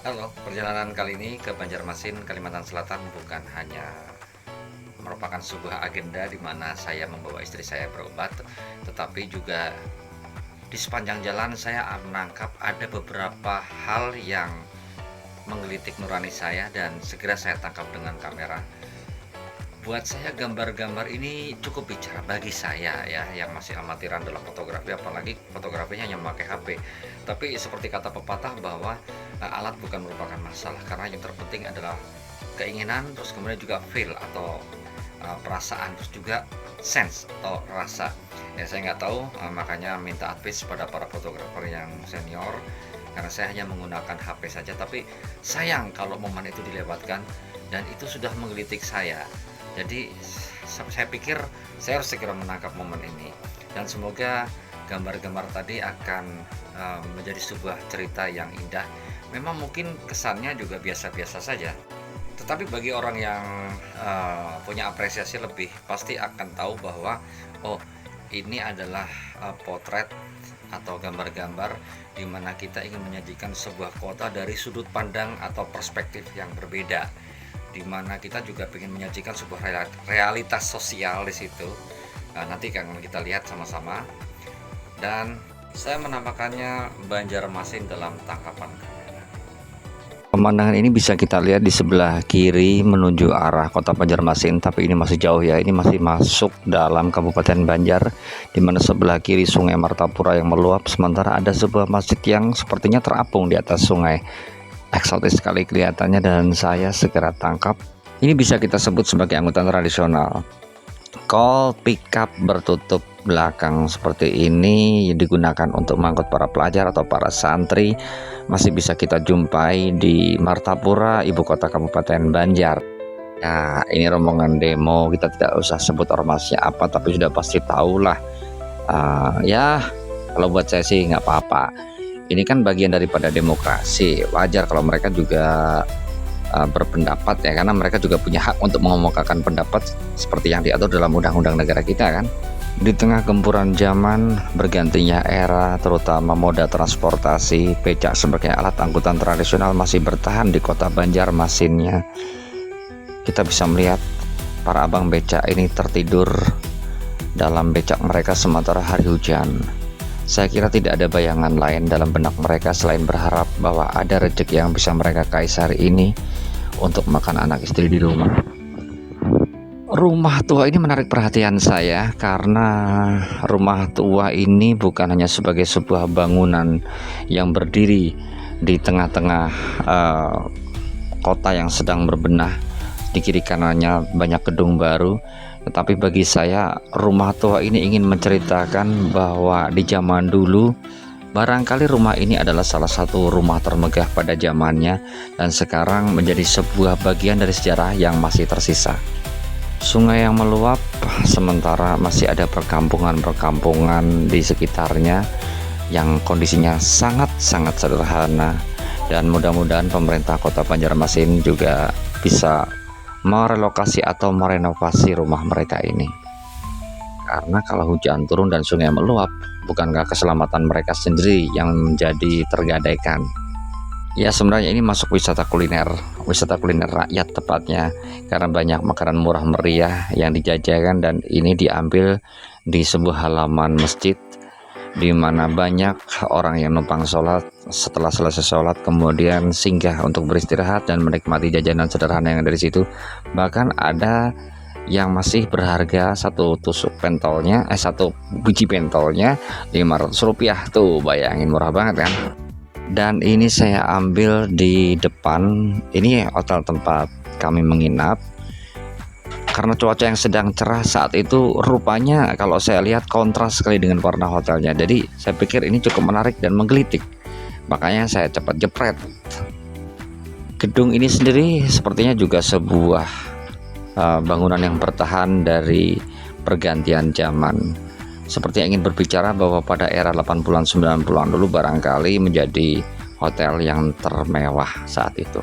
Halo, perjalanan kali ini ke Banjarmasin, Kalimantan Selatan bukan hanya merupakan sebuah agenda di mana saya membawa istri saya berobat, tetapi juga di sepanjang jalan saya menangkap ada beberapa hal yang menggelitik nurani saya dan segera saya tangkap dengan kamera. Buat saya gambar-gambar ini cukup bicara bagi saya ya yang masih amatiran dalam fotografi, apalagi fotografinya hanya memakai HP. Tapi seperti kata pepatah bahwa alat bukan merupakan masalah, karena yang terpenting adalah keinginan, terus kemudian juga feel atau perasaan, terus juga sense atau rasa. Ya saya nggak tahu, makanya minta advice pada para fotografer yang senior, karena saya hanya menggunakan HP saja. Tapi sayang kalau momen itu dilewatkan dan itu sudah menggelitik saya. Jadi saya pikir saya harus segera menangkap momen ini, dan semoga gambar-gambar tadi akan menjadi sebuah cerita yang indah. Memang mungkin kesannya juga biasa-biasa saja, tetapi bagi orang yang punya apresiasi lebih pasti akan tahu bahwa oh, ini adalah potret atau gambar-gambar di mana kita ingin menyajikan sebuah kota dari sudut pandang atau perspektif yang berbeda, di mana kita juga ingin menyajikan sebuah realitas sosial di situ. Nanti akan kita lihat sama-sama, dan saya menampakkannya Banjarmasin dalam tangkapan kamera. Pemandangan ini bisa kita lihat di sebelah kiri menuju arah kota Banjarmasin, tapi ini masih jauh ya. Ini masih masuk dalam Kabupaten Banjar, di mana sebelah kiri Sungai Martapura yang meluap, sementara ada sebuah masjid yang sepertinya terapung di atas sungai. Eksotis sekali kelihatannya, dan saya segera tangkap. Ini bisa kita sebut sebagai angkutan tradisional. Kol pickup bertutup belakang seperti ini digunakan untuk mengangkut para pelajar atau para santri. Masih bisa kita jumpai di Martapura, ibu kota Kabupaten Banjar. Nah, ini rombongan demo, kita tidak usah sebut ormasnya apa, tapi sudah pasti tahulah. Ya, kalau buat saya sih nggak apa-apa. Ini kan bagian daripada demokrasi. Wajar kalau mereka juga berpendapat ya, karena mereka juga punya hak untuk mengemukakan pendapat seperti yang diatur dalam undang-undang negara kita kan. Di tengah gempuran zaman, bergantinya era, terutama moda transportasi, becak sebagai alat angkutan tradisional masih bertahan di kota Banjarmasinnya. Kita bisa melihat para abang becak ini tertidur dalam becak mereka sementara hari hujan. Saya kira tidak ada bayangan lain dalam benak mereka selain berharap bahwa ada rezeki yang bisa mereka kais hari ini untuk makan anak istri di rumah. Rumah tua ini menarik perhatian saya karena rumah tua ini bukan hanya sebagai sebuah bangunan yang berdiri di tengah-tengah kota yang sedang berbenah. Di kiri kanannya banyak gedung baru, tetapi bagi saya rumah tua ini ingin menceritakan bahwa di zaman dulu barangkali rumah ini adalah salah satu rumah termegah pada zamannya, dan sekarang menjadi sebuah bagian dari sejarah yang masih tersisa. Sungai yang meluap, sementara masih ada perkampungan-perkampungan di sekitarnya yang kondisinya sangat-sangat sederhana, dan mudah-mudahan pemerintah kota Banjarmasin juga bisa merelokasi atau merenovasi rumah mereka ini. Karena kalau hujan turun dan sungai meluap, bukankah keselamatan mereka sendiri yang menjadi tergadaikan? Ya, sebenarnya ini masuk wisata kuliner rakyat tepatnya, karena banyak makanan murah meriah yang dijajakan, dan ini diambil di sebuah halaman masjid di mana banyak orang yang numpang sholat. Setelah selesai sholat kemudian singgah untuk beristirahat dan menikmati jajanan sederhana yang dari situ. Bahkan ada yang masih berharga satu biji pentolnya 500 rupiah tuh, bayangin murah banget kan. Dan ini saya ambil di depan, ini hotel tempat kami menginap. Karena cuaca yang sedang cerah saat itu, rupanya kalau saya lihat kontras sekali dengan warna hotelnya. Jadi saya pikir ini cukup menarik dan menggelitik, makanya saya cepat jepret. Gedung ini sendiri sepertinya juga sebuah bangunan yang bertahan dari pergantian zaman, seperti ingin berbicara bahwa pada era 80-an 90-an dulu barangkali menjadi hotel yang termewah saat itu.